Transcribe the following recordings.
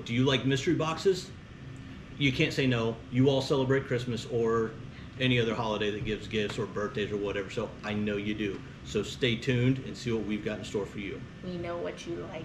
Do you like mystery boxes? You can't say no. You all celebrate Christmas or any other holiday that gives gifts or birthdays or whatever, so I know you do. So stay tuned and see what we've got in store for you. We know what you like.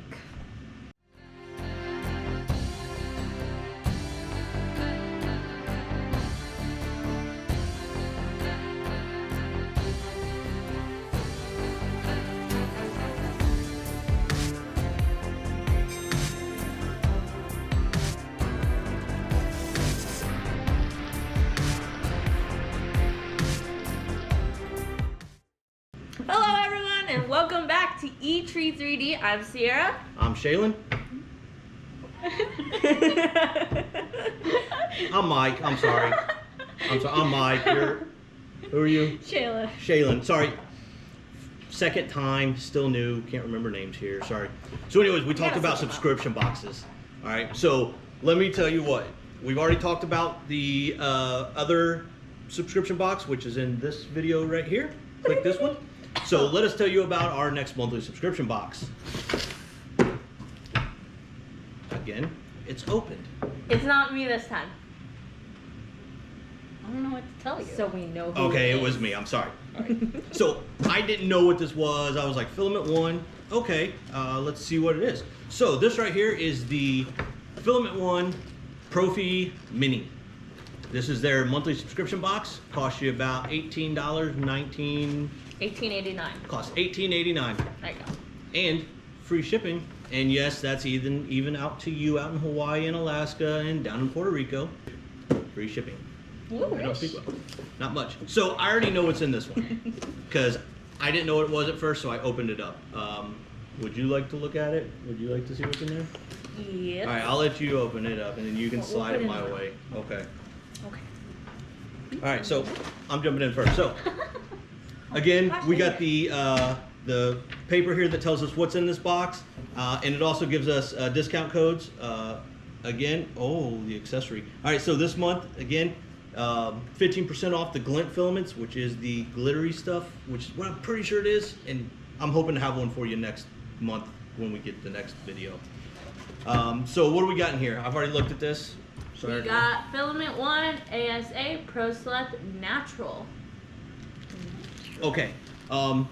Hello everyone and welcome back to E-Tree 3D. I'm Sierra. I'm Shaylin. I'm Mike. I'm sorry. I'm Mike. Who are you? Shayla. Shaylin. Sorry. Second time, still new. Can't remember names here. Sorry. So anyways, we talked about subscription boxes. All right. So let me tell you what. We've already talked about the other subscription box, which is in this video right here. Click this one. So let us tell you about our next monthly subscription box. Again, it's opened. It's not me this time. I don't know what to tell you. So we know who Okay, it it is. was me. I'm sorry. All right. So I didn't know what this was. I was like, FilamentOne. Okay, let's see what it is. So this right here is the FilamentOne PROFI Mini. This is their monthly subscription box. Costs you about $18, $18.89. Costs $18.89. There you go. And free shipping. And yes, that's even out to you out in Hawaii and Alaska and down in Puerto Rico. Free shipping. Ooh, I don't speak well. Not much. So I already know what's in this one because I didn't know what it was at first, so I opened it up. Would you like to look at it? Would you like to see what's in there? Yes. All right, I'll let you open it up, and then you can We'll slide put it it my in. way. Okay. Okay. All right, so I'm jumping in first. So again, we got the paper here that tells us what's in this box, and it also gives us discount codes. Again, the accessory. All right, so this month, again, 15% off the glint filaments, which is the glittery stuff, which is what I'm pretty sure it is, and I'm hoping to have one for you next month when we get the next video. So what do we got in here? I've already looked at this. We got FilamentOne ASA Pro Select Natural. Okay. All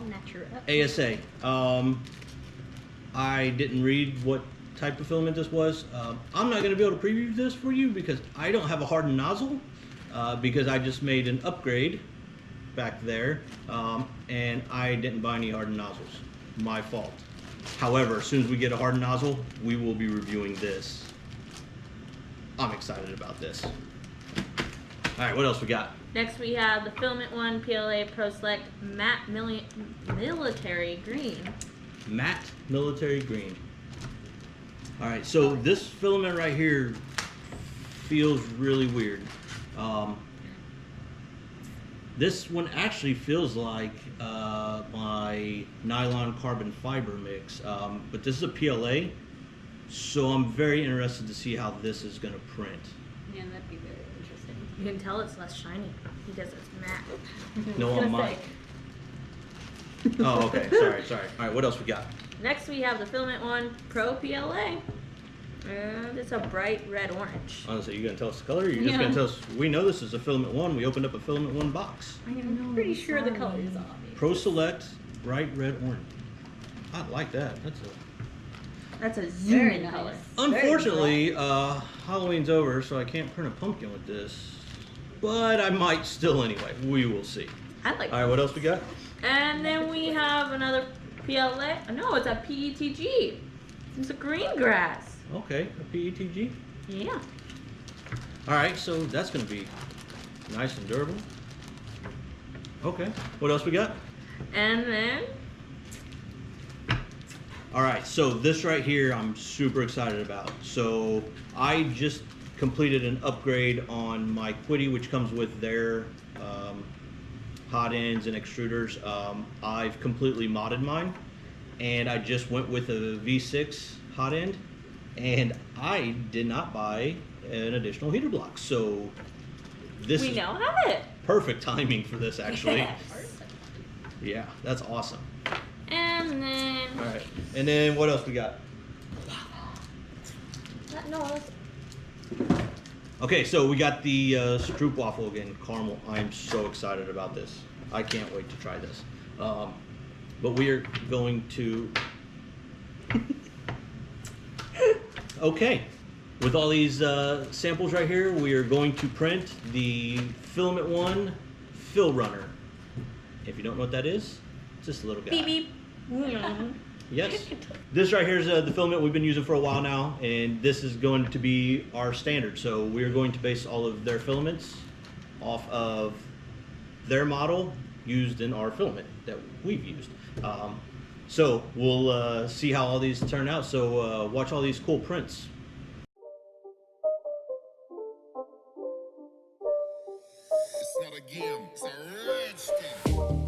natural. ASA. I didn't read what type of filament this was. I'm not going to be able to preview this for you because I don't have a hardened nozzle because I just made an upgrade back there and I didn't buy any hardened nozzles. My fault. However, as soon as we get a hardened nozzle, we will be reviewing this. I'm excited about this. All right, what else we got? Next we have the FilamentOne PLA Pro Select Matte Military Green. Matte military green. All right, so this filament right here feels really weird. This one actually feels like my nylon carbon fiber mix, but this is a PLA, so I'm very interested to see how this is going to print. Yeah, that'd be very interesting. You can tell it's less shiny because it's matte. No, on mine. Oh, okay. Sorry. All right, what else we got? Next we have the FilamentOne Pro PLA. And it's a bright red orange. Honestly, you gonna tell us the color? Or you're just gonna tell us? We know this is a FilamentOne. We opened up a FilamentOne box. I'm pretty sure the color is obvious. Pro Select bright red orange. I like that. That's a Very zoom nice. color. Unfortunately, Halloween's over, so I can't print a pumpkin with this. But I might still anyway. We will see. I like All right, what else we got? And then we have another PLA. No, it's a PETG. It's a green grass. Okay, a PETG. Yeah. All right, so that's gonna be nice and durable. Okay, what else we got? And then All right, so this right here I'm super excited about. So I just completed an upgrade on my Quiddy, which comes with their hot ends and extruders. I've completely modded mine, and I just went with a V6 hot end, and I did not buy an additional heater block. So this we is now have it. perfect timing for this, actually. Yes. Yeah, that's awesome. And then All right, and then what else we got? No, that's... Okay, so we got the stroopwafel again, caramel. I'm so excited about this. I can't wait to try this. But we are going to... Okay, with all these samples right here, we are going to print the FilamentOne Fill Runner. If you don't know what that is, it's just a little guy. Beep beep. Mm. Yes. This right here is the filament we've been using for a while now, and this is going to be our standard. So we're going to base all of their filaments off of their model used in our filament that we've used. So we'll see how all these turn out. So watch all these cool prints. It's not a game, it's a rich thing.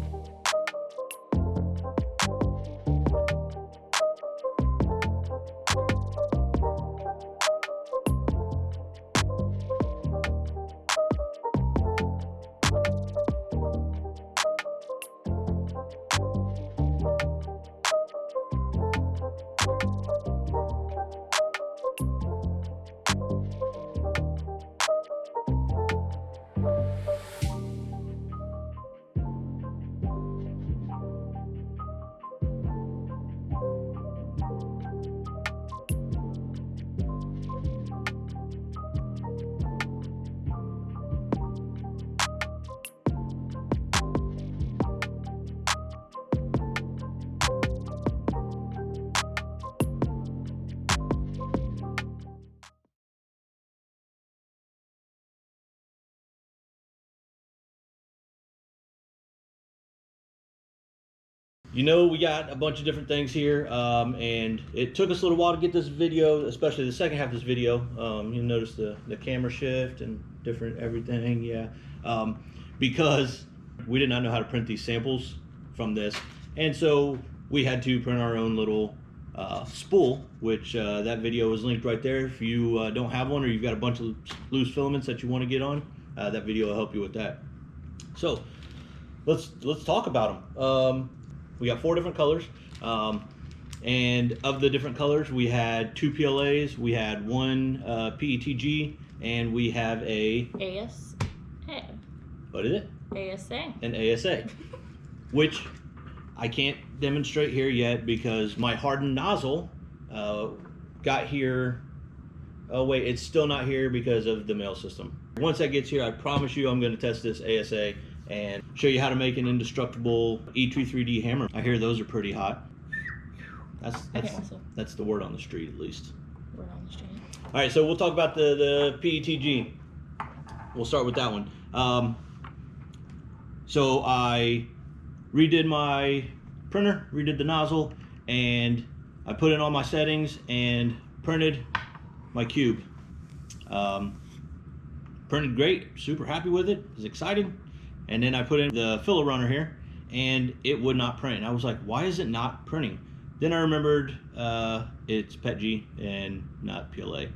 You know, we got a bunch of different things here, and it took us a little while to get this video, especially the second half of this video. You notice the camera shift and different everything, yeah. Because we did not know how to print these samples from this, and so we had to print our own little spool, which that video is linked right there. If you don't have one, or you've got a bunch of loose filaments that you want to get on, that video will help you with that. So let's talk about them. We got 4 different colors, and of the different colors, we had 2 PLAs, we had 1 PETG, and we have a... ASA. What is it? ASA. An ASA, which I can't demonstrate here yet because my hardened nozzle got here. Oh wait, it's still not here because of the mail system. Once that gets here, I promise you I'm going to test this ASA and show you how to make an indestructible E23D hammer. I hear those are pretty hot. That's the word on the street, at least. Word on the street. All right, so we'll talk about the PETG. We'll start with that one. So I redid my printer, redid the nozzle, and I put in all my settings and printed my cube. Printed great, super happy with it, was excited. And then I put in the filler runner here, and it would not print. I was like, why is it not printing? Then I remembered it's PETG and not PLA.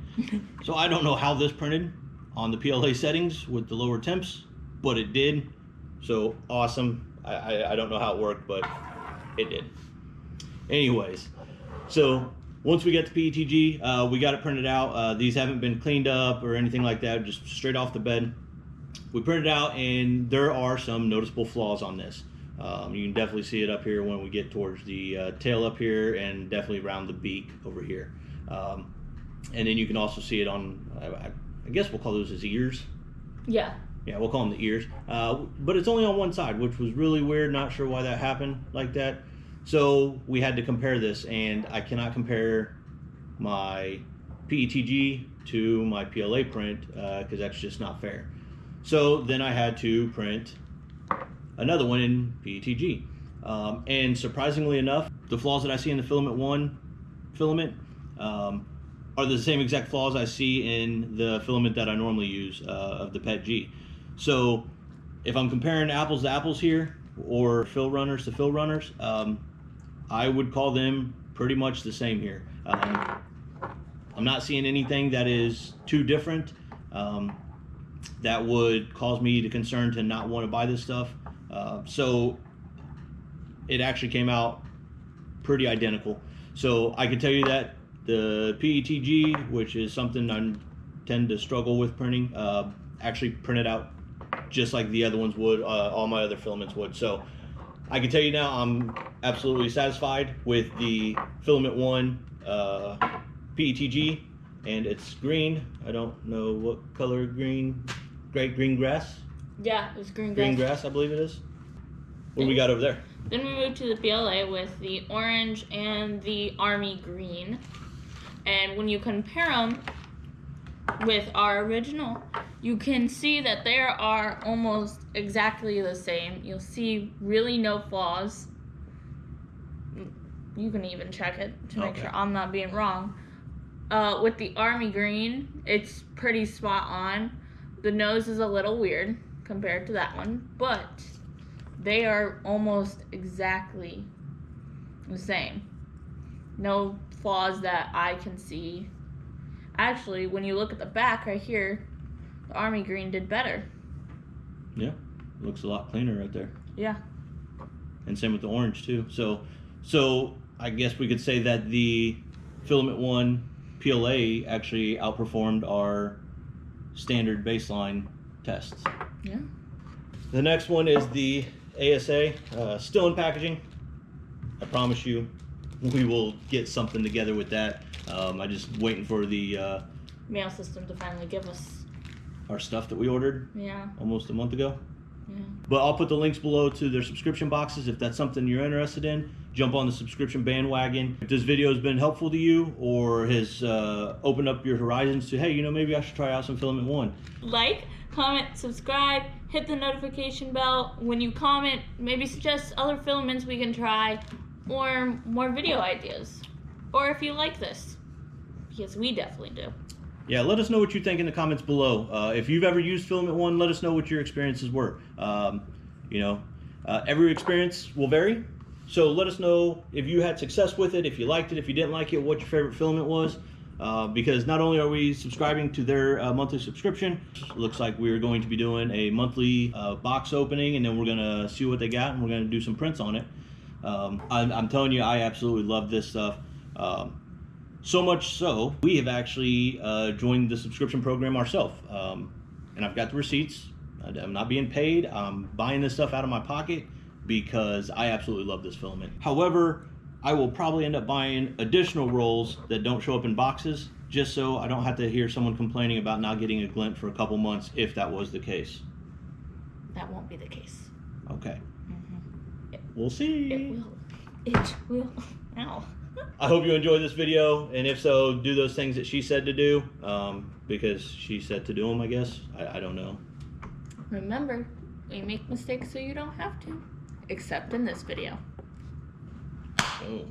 So I don't know how this printed on the PLA settings with the lower temps, but it did. So awesome. I don't know how it worked, but it did. Anyways, so once we got the PETG, we got it printed out. These haven't been cleaned up or anything like that, just straight off the bed. We printed out, and there are some noticeable flaws on this. You can definitely see it up here when we get towards the tail up here, and definitely around the beak over here. And then you can also see it on, I guess we'll call those his ears. Yeah. Yeah, we'll call them the ears. But it's only on one side, which was really weird. Not sure why that happened like that. So we had to compare this, and I cannot compare my PETG to my PLA print because that's just not fair. So then I had to print another one in PETG. And surprisingly enough, the flaws that I see in the FilamentOne filament are the same exact flaws I see in the filament that I normally use of the PETG. So if I'm comparing apples to apples here, or fill runners to fill runners, I would call them pretty much the same here. I'm not seeing anything that is too different that would cause me to concern to not want to buy this stuff. So it actually came out pretty identical. So I can tell you that The PETG, which is something I tend to struggle with printing, actually printed out just like the other ones would, all my other filaments would. So I can tell you now, I'm absolutely satisfied with the FilamentOne PETG, and it's green. I don't know what color green. Great green grass. Yeah, it's green grass. Green grass, I believe it is. What do we got over there? Then we moved to the PLA with the orange and the army green. And when you compare them with our original, you can see that they are almost exactly the same. You'll see really no flaws. You can even check it to make sure I'm not being wrong. With the army green, it's pretty spot on. The nose is a little weird compared to that one, but they are almost exactly the same. No flaws that I can see. Actually, when you look at the back right here, the army green did better. Yeah, looks a lot cleaner right there. Yeah. And same with the orange too. So I guess we could say that the FilamentOne PLA actually outperformed our standard baseline tests. Yeah. The next one is the ASA, still in packaging. I promise you, we will get something together with that. I'm just waiting for the Mail system to finally give us. our stuff that we ordered Yeah. almost a month ago. Yeah. But I'll put the links below to their subscription boxes if that's something you're interested in. Jump on the subscription bandwagon. If this video has been helpful to you or has opened up your horizons to, hey, you know, maybe I should try out some FilamentOne. Like, comment, subscribe, hit the notification bell. When you comment, maybe suggest other filaments we can try or more video ideas. Or if you like this, because we definitely do. Yeah, let us know what you think in the comments below. If you've ever used FilamentOne, let us know what your experiences were. Every experience will vary. So let us know if you had success with it, if you liked it, if you didn't like it, what your favorite filament was. Because not only are we subscribing to their monthly subscription, looks like we're going to be doing a monthly box opening, and then we're going to see what they got, and we're going to do some prints on it. I'm telling you, I absolutely love this stuff. So much so, we have actually joined the subscription program ourselves. And I've got the receipts. I'm not being paid. I'm buying this stuff out of my pocket because I absolutely love this filament. However, I will probably end up buying additional rolls that don't show up in boxes, just so I don't have to hear someone complaining about not getting a glint for a couple months if that was the case. That won't be the case. Okay. Mm-hmm. We'll see. It will. It will. Ow. I hope you enjoyed this video, and if so, do those things that she said to do, because she said to do them, I guess. I don't know. Remember, we make mistakes so you don't have to. Except in this video. Oh.